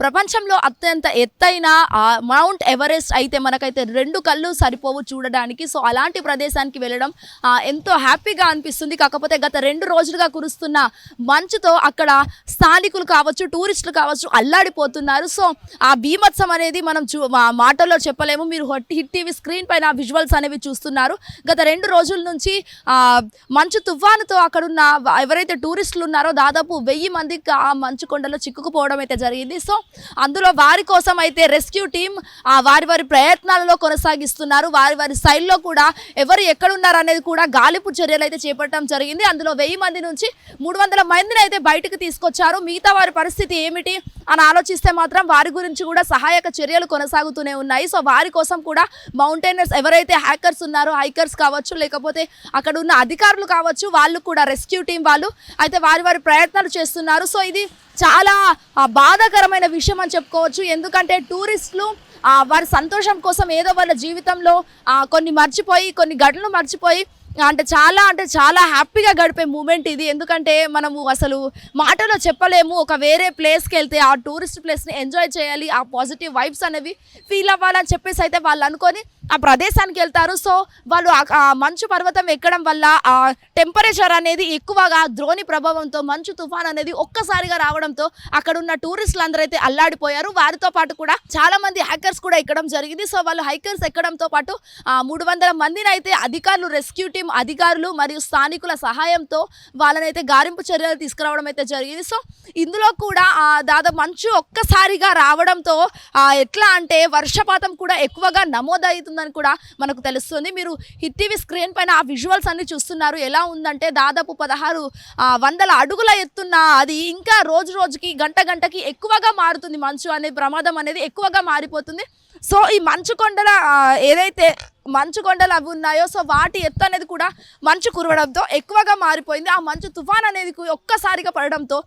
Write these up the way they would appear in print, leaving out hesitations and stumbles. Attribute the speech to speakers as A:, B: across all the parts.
A: ప్రపంచంలో అత్యంత ఎత్తైన మౌంట్ ఎవరెస్ట్ అయితే మనకైతే 2 కళ్ళు సరిపోవు చూడడానికి. సో అలాంటి ప్రదేశానికి వెళ్ళడం ఎంతో హ్యాపీగా అనిపిస్తుంది. కాకపోతే గత 2 రోజులుగా కురుస్తున్న మంచుతో అక్కడ స్థానికులు కావచ్చు, టూరిస్టులు కావచ్చు అల్లాడిపోతున్నారు. సో ఆ బీభత్సం అనేది మనం మాటల్లో చెప్పలేము. మీరు హిట్ టీవీ స్క్రీన్ పైన విజువల్స్ అనేవి చూస్తున్నారు. గత 2 రోజుల నుంచి మంచు తుఫానుతో అక్కడున్న ఎవరైతే టూరిస్టులు ఉన్నారో దాదాపు 1000 మందికి ఆ మంచు కొండలో చిక్కుకుపోవడం అయితే జరిగింది. సో అందులో వారి కోసం అయితే రెస్క్యూ టీమ్ వారి ప్రయత్నాలలో కొనసాగిస్తున్నారు. వారి సైడ్లో కూడా ఎవరు ఎక్కడున్నారు అనేది కూడా గాలింపు చర్యలు అయితే చేపట్టడం జరిగింది. అందులో 1000 మంది నుంచి 300 మందిని అయితే బయటకు తీసుకొచ్చారు. మిగతా వారి పరిస్థితి ఏమిటి అని ఆలోచిస్తే మాత్రం వారి గురించి కూడా సహాయక చర్యలు కొనసాగుతూనే ఉన్నాయి. సో వారి కోసం కూడా మౌంటైనర్స్ ఎవరైతే హ్యాకర్స్ ఉన్నారో, హైకర్స్ కావచ్చు, లేకపోతే అక్కడ ఉన్న అధికారులు కావచ్చు, వాళ్ళు కూడా రెస్క్యూ టీం వాళ్ళు అయితే వారి ప్రయత్నాలు చేస్తున్నారు. సో ఇది చాలా బాధాకరమైన విషయం అని చెప్పుకోవచ్చు. ఎందుకంటే టూరిస్టులు వారి సంతోషం కోసం ఏదో వాళ్ళ జీవితంలో కొన్ని ఘటనలు మర్చిపోయి అంటే చాలా హ్యాపీగా గడిపే మూమెంట్ ఇది. ఎందుకంటే మనము అసలు మాటలో చెప్పలేము. ఒక వేరే ప్లేస్కి వెళ్తే ఆ టూరిస్ట్ ప్లేస్ని ఎంజాయ్ చేయాలి, ఆ పాజిటివ్ వైబ్స్ అనేవి ఫీల్ అవ్వాలని చెప్పేసి అయితే వాళ్ళు అనుకొని ఆ ప్రదేశానికి వెళ్తారు. సో వాళ్ళు ఆ మంచు పర్వతం ఎక్కడం వల్ల ఆ టెంపరేచర్ అనేది ఎక్కువగా ద్రోణి ప్రభావంతో మంచు తుఫాన్ అనేది ఒక్కసారిగా రావడంతో అక్కడ ఉన్న టూరిస్టులు అందరూ అయితే అల్లాడిపోయారు. వారితో పాటు కూడా చాలా మంది హ్యాకర్స్ కూడా ఎక్కడం జరిగింది. సో వాళ్ళు హైకర్స్ ఎక్కడంతో పాటు 300 మందిని అయితే అధికారులు, రెస్క్యూ టీం అధికారులు మరియు స్థానికుల సహాయంతో వాళ్ళనైతే గాలింపు చర్యలు తీసుకురావడం అయితే జరిగింది. సో ఇందులో కూడా దాదాపు మంచు ఒక్కసారిగా రావడంతో ఎట్లా అంటే వర్షపాతం కూడా ఎక్కువగా నమోదవుతుందని కూడా మనకు తెలుస్తుంది. మీరు హిట్ టీవీ స్క్రీన్ పైన ఆ విజువల్స్ అన్ని చూస్తున్నారు. ఎలా ఉందంటే దాదాపు 1600 అడుగుల ఎత్తున్న అది ఇంకా రోజుకి గంటకి ఎక్కువగా మారుతుంది. మంచు అనే ప్రమాదం అనేది ఎక్కువగా మారిపోతుంది. సో ఈ మంచు కొండల ఏదైతే మంచు కొండలు అవి ఉన్నాయో సో వాటి ఎత్తు అనేది కూడా మంచు కురవడంతో ఎక్కువగా మారిపోయింది. ఆ మంచు తుఫాన్ అనేది ఒక్కసారిగా పడడంతో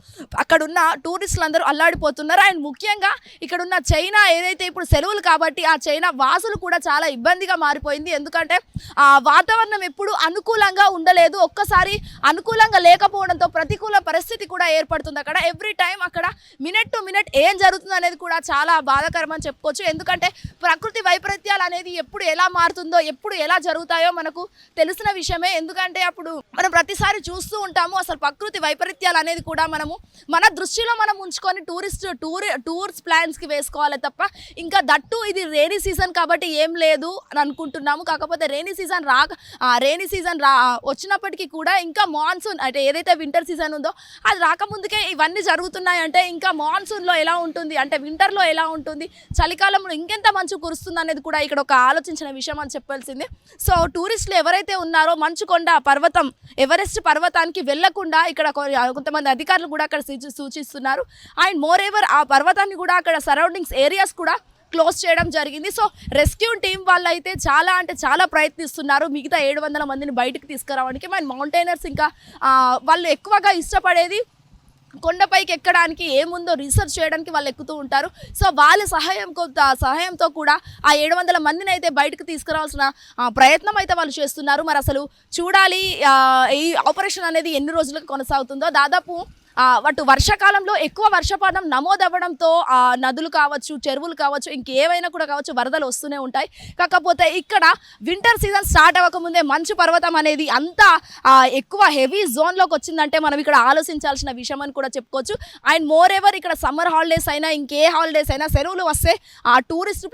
A: అక్కడున్న టూరిస్టులు అందరూ అల్లాడిపోతున్నారు. అండ్ ముఖ్యంగా ఇక్కడున్న చైనా ఏదైతే ఇప్పుడు సెలవులు కాబట్టి ఆ చైనా వాసులు కూడా చాలా ఇబ్బందిగా మారిపోయింది. ఎందుకంటే ఆ వాతావరణం ఎప్పుడు అనుకూలంగా ఉండలేదు. ఒక్కసారి అనుకూలంగా లేకపోవడంతో ప్రతికూల పరిస్థితి కూడా ఏర్పడుతుంది. అక్కడ ఎవ్రీ టైం అక్కడ మినిట్ టు మినిట్ ఏం జరుగుతుంది అనేది కూడా చాలా బాధాకరం అని చెప్పుకోవచ్చు. ఎందుకంటే ప్రకృతి వైపరీత్యాలు అనేది ఎప్పుడు ఎలా మారుతుందో, ఎప్పుడు ఎలా జరుగుతాయో మనకు తెలిసిన విషయమే. ఎందుకంటే అప్పుడు మనం ప్రతిసారి చూస్తూ ఉంటాము. అసలు ప్రకృతి వైపరీత్యాలు అనేది కూడా మనము మన దృష్టిలో మనం ఉంచుకొని టూర్స్ ప్లాన్స్కి వేసుకోవాలి తప్ప ఇంకా దట్టు ఇది రైనీ సీజన్ కాబట్టి ఏం లేదు అని అనుకుంటున్నాము. కాకపోతే రైనీ సీజన్ వచ్చినప్పటికీ కూడా ఇంకా మాన్సూన్ అంటే ఏదైతే వింటర్ సీజన్ ఉందో అది రాకముందుకే ఇవన్నీ జరుగుతున్నాయంటే ఇంకా మాన్సూన్లో ఎలా ఉంటుంది, అంటే వింటర్లో ఎలా ఉంటుంది, చలికాలంలో ఇంకెంత మంచు కురుస్తుంది అనేది కూడా ఇక్కడ ఒక ఆలోచించిన విషయం అని చెప్పాల్సింది. సో టూరిస్టులు ఎవరైతే ఉన్నారో మంచుకొండ పర్వతం ఎవరెస్ట్ పర్వతానికి వెళ్లకుండా ఇక్కడ కొంతమంది అధికారులు కూడా అక్కడ సూచిస్తున్నారు. అండ్ మోర్ ఎవర్ ఆ పర్వతాన్ని కూడా అక్కడ సరౌండింగ్స్ ఏరియాస్ కూడా క్లోజ్ చేయడం జరిగింది. సో రెస్క్యూ టీం వాళ్ళు అయితే చాలా ప్రయత్నిస్తున్నారు మిగతా 700 మందిని బయటకు తీసుకురావడానికి. మన మౌంటైనర్స్ ఇంకా వాళ్ళు ఎక్కువగా ఇష్టపడేది కొండపైకి ఎక్కడానికి ఏముందో రీసెర్చ్ చేయడానికి వాళ్ళు ఎక్కుతూ ఉంటారు. సో వాళ్ళ సహాయంతో కూడా ఆ 700 మందిని అయితే బయటకు తీసుకురావాల్సిన ప్రయత్నం అయితే వాళ్ళు చేస్తున్నారు. మరి అసలు చూడాలి ఈ ఆపరేషన్ అనేది ఎన్ని రోజులకు కొనసాగుతుందో. దాదాపు అటు వర్షాకాలంలో ఎక్కువ వర్షపాతం నమోదవ్వడంతో నదులు కావచ్చు, చెరువులు కావచ్చు, ఇంకేవైనా కూడా కావచ్చు వరదలు వస్తూనే ఉంటాయి. కాకపోతే ఇక్కడ వింటర్ సీజన్ స్టార్ట్ అవ్వకముందే మంచు పర్వతం అనేది అంతా ఎక్కువ హెవీ జోన్లోకి వచ్చిందంటే మనం ఇక్కడ ఆలోచించాల్సిన విషయం అని కూడా చెప్పుకోవచ్చు. అండ్ మోర్ ఎవర్ ఇక్కడ సమ్మర్ హాలిడేస్ అయినా ఇంకే హాలిడేస్ అయినా సెలవులు వస్తే ఆ టూరిస్ట్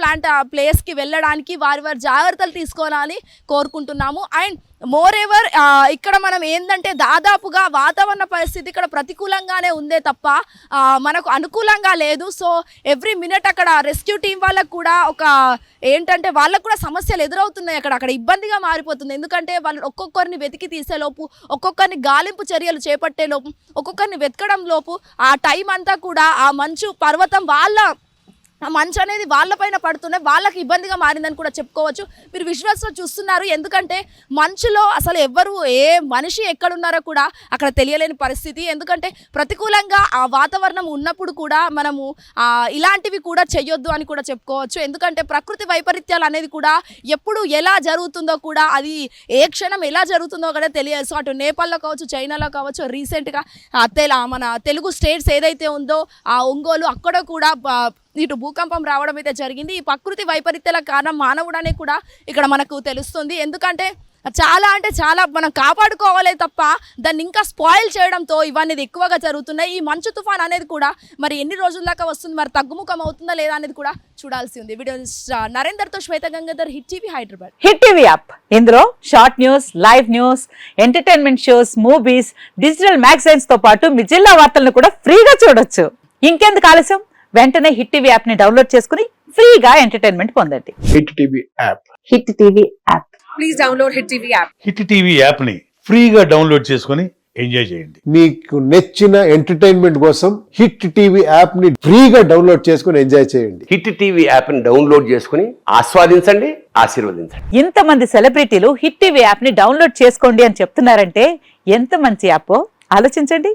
A: ప్లేస్కి వెళ్ళడానికి వారి జాగ్రత్తలు తీసుకోవాలని కోరుకుంటున్నాము. అండ్ మోర్ ఎవర్ ఇక్కడ మనం ఏంటంటే దాదాపుగా వాతావరణ పరిస్థితి ఇక్కడ ప్రతికూలంగానే ఉందే తప్ప మనకు అనుకూలంగా లేదు. సో ఎవ్రీ మినిట్ అక్కడ రెస్క్యూ టీం వాళ్ళకు కూడా ఏంటంటే వాళ్ళకు కూడా సమస్యలు ఎదురవుతున్నాయి. అక్కడ ఇబ్బందిగా మారిపోతుంది. ఎందుకంటే వాళ్ళు ఒక్కొక్కరిని వెతికి తీసేలోపు, ఒక్కొక్కరిని గాలింపు చర్యలు చేపట్టేలోపు, ఒక్కొక్కరిని వెతకడం లోపు ఆ టైం అంతా కూడా ఆ మంచు పర్వతం వాళ్ళ ఆ మంచు అనేది వాళ్ళపైన పడుతున్నాయి, వాళ్ళకి ఇబ్బందిగా మారిందని కూడా చెప్పుకోవచ్చు. మీరు విజువల్స్లో చూస్తున్నారు, ఎందుకంటే మంచులో అసలు ఎవ్వరు ఏ మనిషి ఎక్కడున్నారో కూడా అక్కడ తెలియలేని పరిస్థితి. ఎందుకంటే ప్రతికూలంగా ఆ వాతావరణం ఉన్నప్పుడు కూడా మనము ఇలాంటివి కూడా చెయ్యొద్దు అని కూడా చెప్పుకోవచ్చు. ఎందుకంటే ప్రకృతి వైపరీత్యాలు అనేది కూడా ఎప్పుడు ఎలా జరుగుతుందో కూడా, అది ఏ క్షణం ఎలా జరుగుతుందో కూడా తెలియదు. సో అటు నేపాల్లో కావచ్చు, చైనాలో కావచ్చు, రీసెంట్గా మన తెలుగు స్టేట్స్ ఏదైతే ఉందో ఆ ఒంగోలు, అక్కడ కూడా ఇటు భూకంపం రావడం అయితే జరిగింది. ఈ ప్రకృతి వైపరీత్యాల కారణం మానవుడనే కూడా ఇక్కడ మనకు తెలుస్తుంది. ఎందుకంటే చాలా అంటే చాలా మనం కాపాడుకోవాలే తప్ప దాన్ని ఇంకా స్పాయిల్ చేయడంతో ఇవన్నీ ఎక్కువగా జరుగుతున్నాయి. ఈ మంచు తుఫాన్ అనేది కూడా మరి ఎన్ని రోజుల దాకా వస్తుంది, మరి తగ్గుముఖం అవుతుందా లేదా అనేది కూడా చూడాల్సి ఉంది. వీడియో నరేందర్తో Shweta Gangadhar, hit TV Hyderabad.
B: Hit TV app, ఇందులో short news, live news, entertainment shows, movies, digital magazines తో పాటు మీ జిల్లా వార్తలను కూడా ఫ్రీగా చూడొచ్చు. ఇంకెందుకు ఆలస్యం, వెంటనే హిట్ టీవీ యాప్ ని డౌన్లోడ్ చేసుకుని ఫ్రీగా ఎంటర్టైన్మెంట్ పొందండి.
C: Hit TV app.
B: Hit TV app.
D: Please download hit TV app.
E: Hit TV app ని ఫ్రీగా డౌన్లోడ్ చేసుకొని ఎంజాయ్ చేయండి.
C: మీకు నచ్చిన ఎంటర్టైన్మెంట్ కోసం హిట్ టీవీ యాప్ ని ఫ్రీగా డౌన్లోడ్ చేసుకొని ఎంజాయ్ చేయండి.
F: హిట్ టీవీ యాప్ ని డౌన్లోడ్ చేసుకుని ఆస్వాదించండి, ఆశీర్వదించండి.
B: ఇంతమంది సెలబ్రిటీలు హిట్ టీవీ యాప్ ని డౌన్లోడ్ చేసుకోండి అని చెప్తున్నారంటే ఎంత మంచి యాప్ ఆలోచించండి.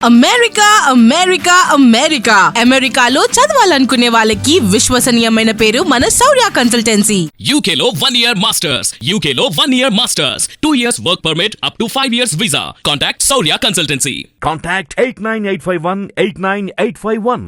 D: అమెరికా అమెరికా అమెరికా అమెరికాలో చదవాలనుకునే వాళ్ళకి విశ్వసనీయమైన పేరు మన శౌర్య కన్సల్టెన్సీ.
G: UK లో 1 year masters, UK లో 1 year masters, 2 years work permit up to 5 years visa. Contact Saurya Consultancy.
H: Contact 89851 89851.